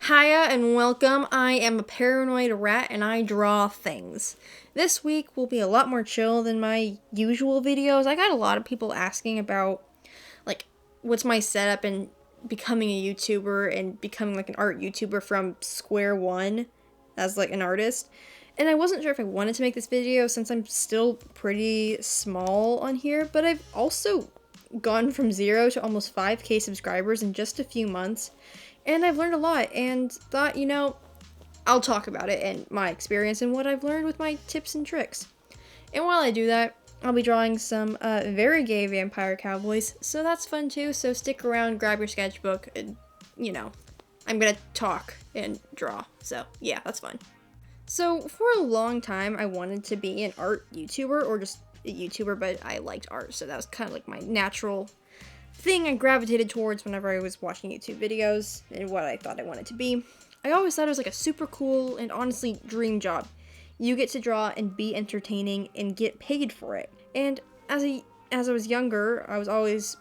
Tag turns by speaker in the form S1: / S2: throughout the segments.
S1: Hiya and welcome. I am a paranoid rat and I draw things. This week will be a lot more chill than my usual videos. I got a lot of people asking about, like, what's my setup in becoming a YouTuber and becoming, like, an art YouTuber from square one as, like, an artist. And I wasn't sure if I wanted to make this video since I'm still pretty small on here, but I've also gone from 0 to almost 5K subscribers in just a few months. And I've learned a lot and thought, I'll talk about it and my experience and what I've learned with my tips and tricks. And while I do that, I'll be drawing some very gay vampire cowboys, so that's fun too. So stick around, grab your sketchbook, and, I'm gonna talk and draw. So yeah, that's fun. So for a long time, I wanted to be an art YouTuber or just a YouTuber, but I liked art, so that was kind of like my natural thing I gravitated towards whenever I was watching YouTube videos and what I thought I wanted to be. I always thought it was like a super cool and honestly dream job. You get to draw and be entertaining and get paid for it. And as I was younger, I was always,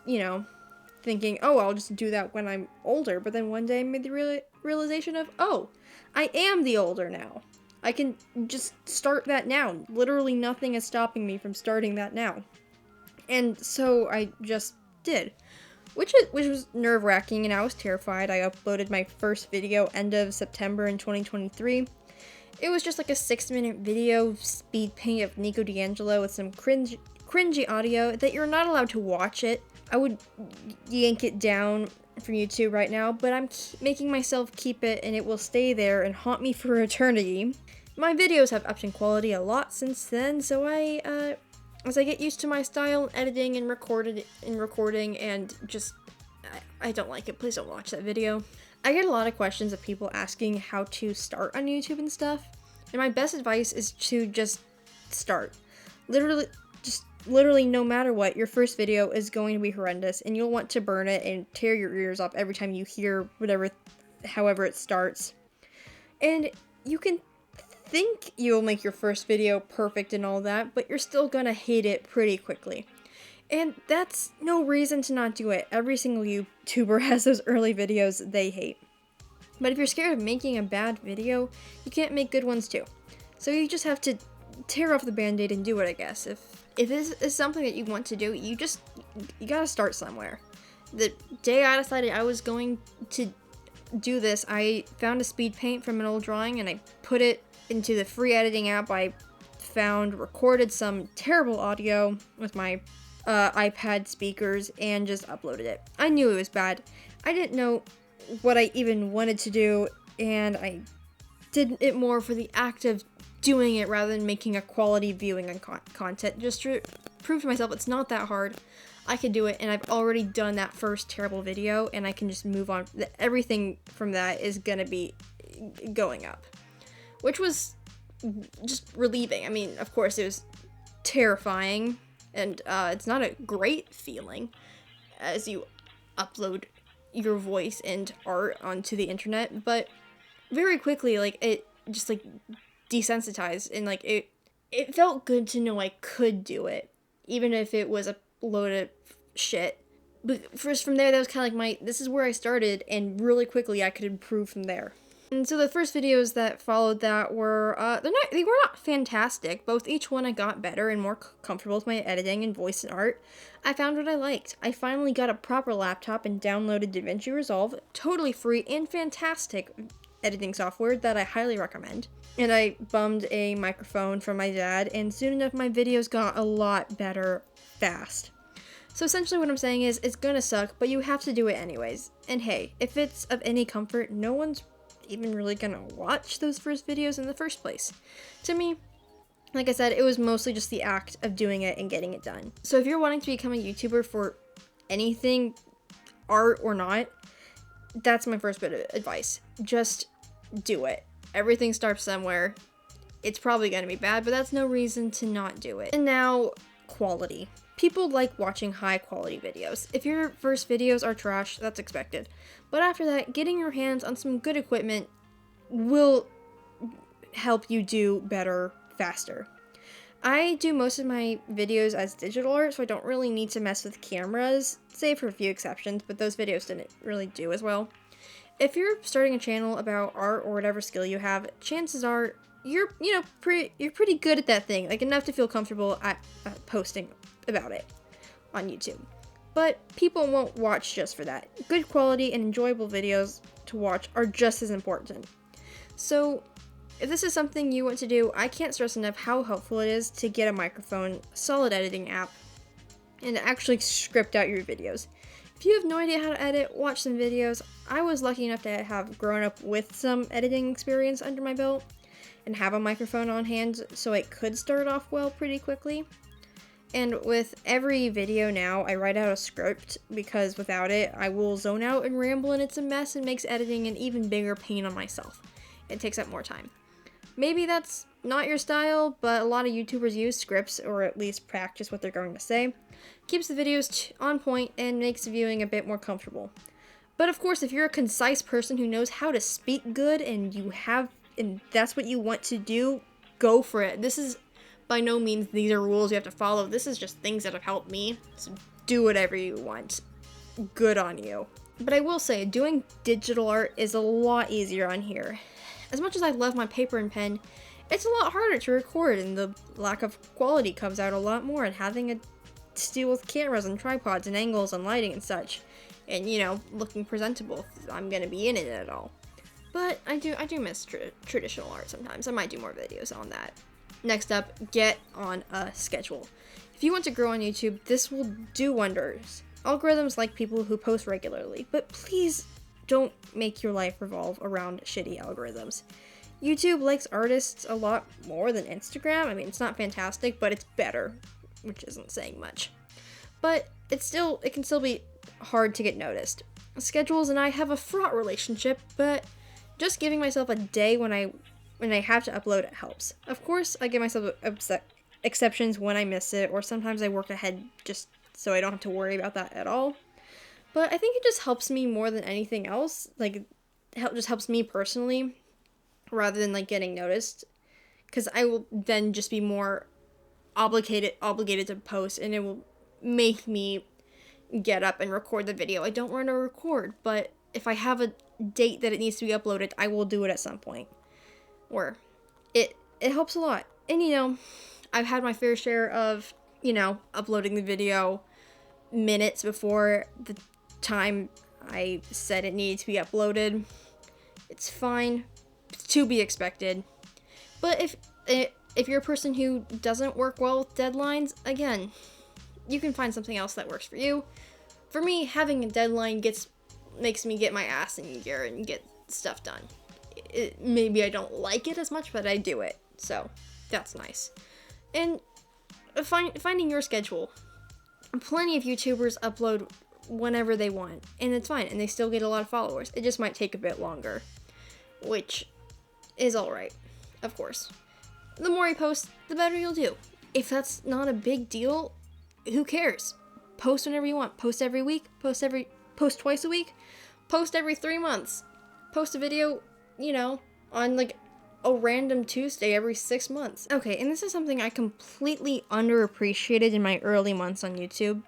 S1: thinking, oh, I'll just do that when I'm older. But then one day I made the realization of, oh, I am the older now. I can just start that now. Literally nothing is stopping me from starting that now. And so I just did. Which was nerve-wracking, and I was terrified. I uploaded my first video end of September in 2023. It was just like a 6-minute video speed paint of Nico D'Angelo with some cringy audio that you're not allowed to watch it. I would yank it down from YouTube right now, but I'm making myself keep it, and it will stay there and haunt me for eternity. My videos have upped in quality a lot since then, so as I get used to my style, editing and recording, and just, I don't like it. Please don't watch that video. I get a lot of questions of people asking how to start on YouTube and stuff, and my best advice is to just start. Literally no matter what, your first video is going to be horrendous, and you'll want to burn it and tear your ears off every time you hear however it starts. And you can think you'll make your first video perfect and all that, but you're still gonna hate it pretty quickly. And that's no reason to not do it. Every single YouTuber has those early videos they hate. But if you're scared of making a bad video, you can't make good ones too. So you just have to tear off the band-aid and do it, I guess. If this is something that you want to do, you gotta start somewhere. The day I decided I was going to do this, I found a speed paint from an old drawing and I put it into the free editing app I found, recorded some terrible audio with my iPad speakers, and just uploaded it. I knew it was bad. I didn't know what I even wanted to do, and I did it more for the act of doing it rather than making a quality viewing and content, just to prove to myself it's not that hard. I can do it, and I've already done that first terrible video, and I can just move on. Everything from that is gonna be going up, which was just relieving. I mean, of course, it was terrifying, and it's not a great feeling as you upload your voice and art onto the internet, but very quickly, it just, desensitized, and, it felt good to know I could do it, even if it was a load of shit. But first, from there, that was kind of this is where I started, and really quickly I could improve from there. And so the first videos that followed that were, they were not fantastic. Each one I got better and more comfortable with my editing and voice and art. I found what I liked. I finally got a proper laptop and downloaded DaVinci Resolve, totally free and fantastic editing software that I highly recommend. And I bummed a microphone from my dad, and soon enough my videos got a lot better fast. So essentially what I'm saying is, it's gonna suck, but you have to do it anyways. And hey, if it's of any comfort, no one's even really gonna watch those first videos in the first place. To me, like I said, it was mostly just the act of doing it and getting it done. So if you're wanting to become a YouTuber for anything, art or not, that's my first bit of advice. Just do it. Everything starts somewhere. It's probably gonna be bad, but that's no reason to not do it. And now, quality. People like watching high quality videos. If your first videos are trash, that's expected. But after that, getting your hands on some good equipment will help you do better faster. I do most of my videos as digital art, so I don't really need to mess with cameras, save for a few exceptions, but those videos didn't really do as well. if you're starting a channel about art or whatever skill you have, chances are you're pretty good at that thing, like enough to feel comfortable at posting about it on YouTube. But people won't watch just for that. Good quality and enjoyable videos to watch are just as important. So if this is something you want to do, I can't stress enough how helpful it is to get a microphone, solid editing app, and to actually script out your videos. If you have no idea how to edit, watch some videos. I was lucky enough to have grown up with some editing experience under my belt and have a microphone on hand, so it could start off well pretty quickly. And with every video now, I write out a script, because without it, I will zone out and ramble, and it's a mess and makes editing an even bigger pain on myself. It takes up more time. Maybe that's not your style, but a lot of YouTubers use scripts, or at least practice what they're going to say. Keeps the videos on point and makes viewing a bit more comfortable. But of course, if you're a concise person who knows how to speak good and that's what you want to do, go for it. This is by no means these are rules you have to follow. This is just things that have helped me. So do whatever you want. Good on you. But I will say, doing digital art is a lot easier on here. As much as I love my paper and pen, it's a lot harder to record, and the lack of quality comes out a lot more, and having to deal with cameras and tripods and angles and lighting and such, and looking presentable if I'm gonna be in it at all. But I do miss traditional art sometimes. I might do more videos on that. Next up, get on a schedule. If you want to grow on YouTube, this will do wonders. Algorithms like people who post regularly, but please don't make your life revolve around shitty algorithms. YouTube likes artists a lot more than Instagram. I mean, it's not fantastic, but it's better, which isn't saying much. But it can still be hard to get noticed. Schedules and I have a fraught relationship, but just giving myself a day when I have to upload, it helps. Of course, I give myself exceptions when I miss it, or sometimes I work ahead just so I don't have to worry about that at all. But I think it just helps me more than anything else. Like, just helps me personally, rather than getting noticed, because I will then just be more obligated to post, and it will make me get up and record the video. I don't want to record, but if I have a date that it needs to be uploaded, I will do it at some point. Or it helps a lot. And I've had my fair share of uploading the video minutes before the time I said it needed to be uploaded. It's fine. It's to be expected. But if you're a person who doesn't work well with deadlines, again, you can find something else that works for you. For me, having a deadline makes me get my ass in gear and get stuff done. Maybe I don't like it as much, but I do it. So that's nice. And finding your schedule. Plenty of YouTubers upload whenever they want, and it's fine, and they still get a lot of followers. It just might take a bit longer, which is alright, of course. The more you post, the better you'll do. If that's not a big deal, who cares? Post whenever you want. Post every week, post twice a week, post every 3 months. Post a video, on a random Tuesday every 6 months. Okay, and this is something I completely underappreciated in my early months on YouTube.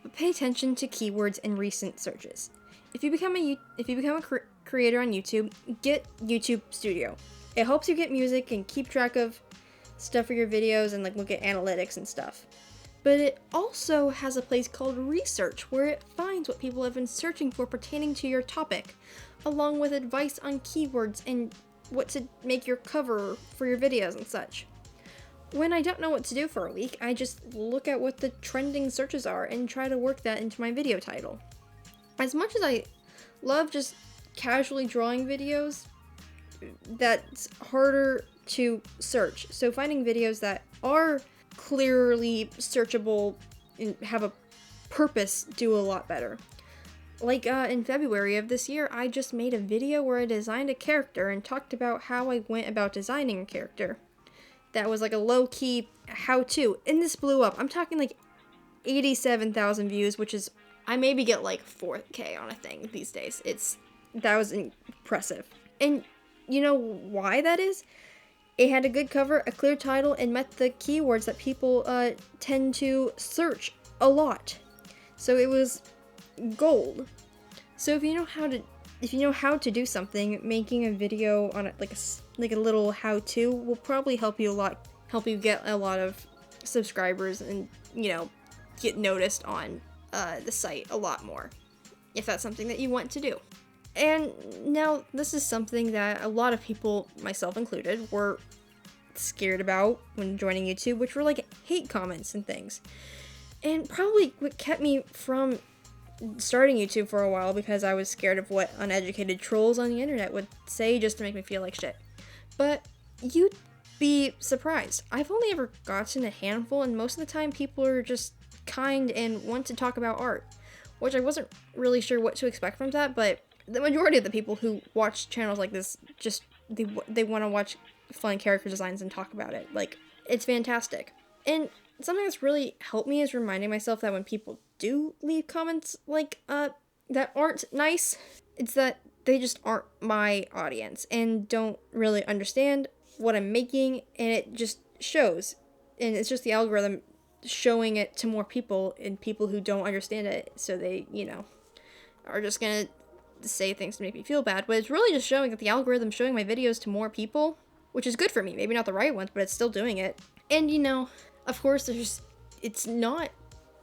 S1: But pay attention to keywords and recent searches. If you become a creator on YouTube, get YouTube Studio. It helps you get music and keep track of stuff for your videos and look at analytics and stuff. But it also has a place called Research, where it finds what people have been searching for pertaining to your topic, along with advice on keywords and what to make your cover for your videos and such. When I don't know what to do for a week, I just look at what the trending searches are and try to work that into my video title. As much as I love just casually drawing videos, that's harder to search. So finding videos that are clearly searchable and have a purpose do a lot better. In February of this year, I just made a video where I designed a character and talked about how I went about designing a character. That was a low-key how-to, and this blew up. I'm talking 87,000 views, which is, I maybe get 4K on a thing these days. That was impressive. And you know why that is? It had a good cover, a clear title, and met the keywords that people tend to search a lot. So it was gold. So if you know how to if you know how to do something, making a video on it, like a little how-to will probably help you get a lot of subscribers and, you know, get noticed on the site a lot more, if that's something that you want to do. And now this is something that a lot of people, myself included, were scared about when joining YouTube, which were like hate comments and things. And probably what kept me from starting YouTube for a while, because I was scared of what uneducated trolls on the internet would say just to make me feel like shit. But you'd be surprised. I've only ever gotten a handful, and most of the time people are just kind and want to talk about art, which I wasn't really sure what to expect from that, but the majority of the people who watch channels like this just they want to watch fun character designs and talk about it. Like, it's fantastic. And something that's really helped me is reminding myself that when people do leave comments like that aren't nice, it's that they just aren't my audience and don't really understand what I'm making, and it just shows. And it's just the algorithm showing it to more people, and people who don't understand it, so they, you know, are just gonna say things to make me feel bad. But it's really just showing that the algorithm's showing my videos to more people, which is good for me. Maybe not the right ones, but it's still doing it. And, you know, of course, it's not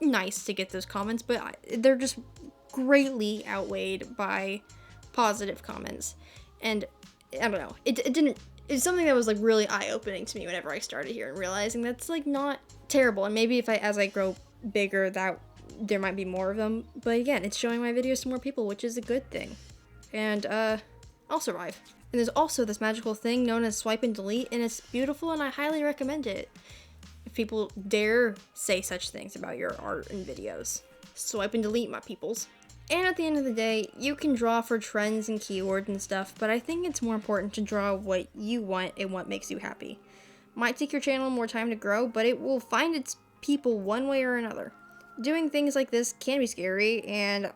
S1: nice to get those comments, but they're just greatly outweighed by positive comments. And I don't know, it's something that was like really eye-opening to me whenever I started here, and realizing that's like not terrible. And maybe as I grow bigger, that there might be more of them. But again, it's showing my videos to more people, which is a good thing. And I'll survive. And there's also this magical thing known as swipe and delete, and it's beautiful, and I highly recommend it. If people dare say such things about your art and videos, swipe and delete, my peoples. And at the end of the day, you can draw for trends and keywords and stuff, but I think it's more important to draw what you want and what makes you happy. Might take your channel more time to grow, but it will find its people one way or another. Doing things like this can be scary, and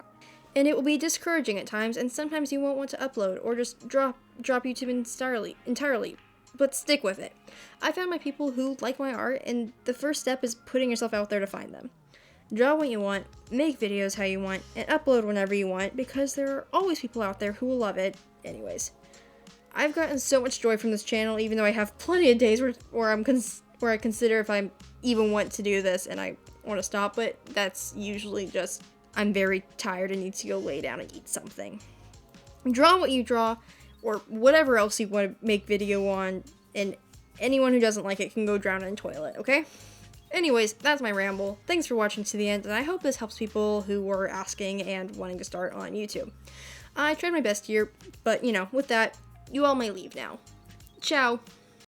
S1: it will be discouraging at times, and sometimes you won't want to upload or just drop YouTube entirely, but stick with it. I found my people who like my art, and the first step is putting yourself out there to find them. Draw what you want, make videos how you want, and upload whenever you want, because there are always people out there who will love it anyways. I've gotten so much joy from this channel, even though I have plenty of days where I consider if I even want to do this and I want to stop, but that's usually just I'm very tired and need to go lay down and eat something. Draw what you draw, or whatever else you want to make video on, and anyone who doesn't like it can go drown in a toilet, okay? Anyways, that's my ramble. Thanks for watching to the end, and I hope this helps people who were asking and wanting to start on YouTube. I tried my best here, but, you know, with that, you all may leave now. Ciao!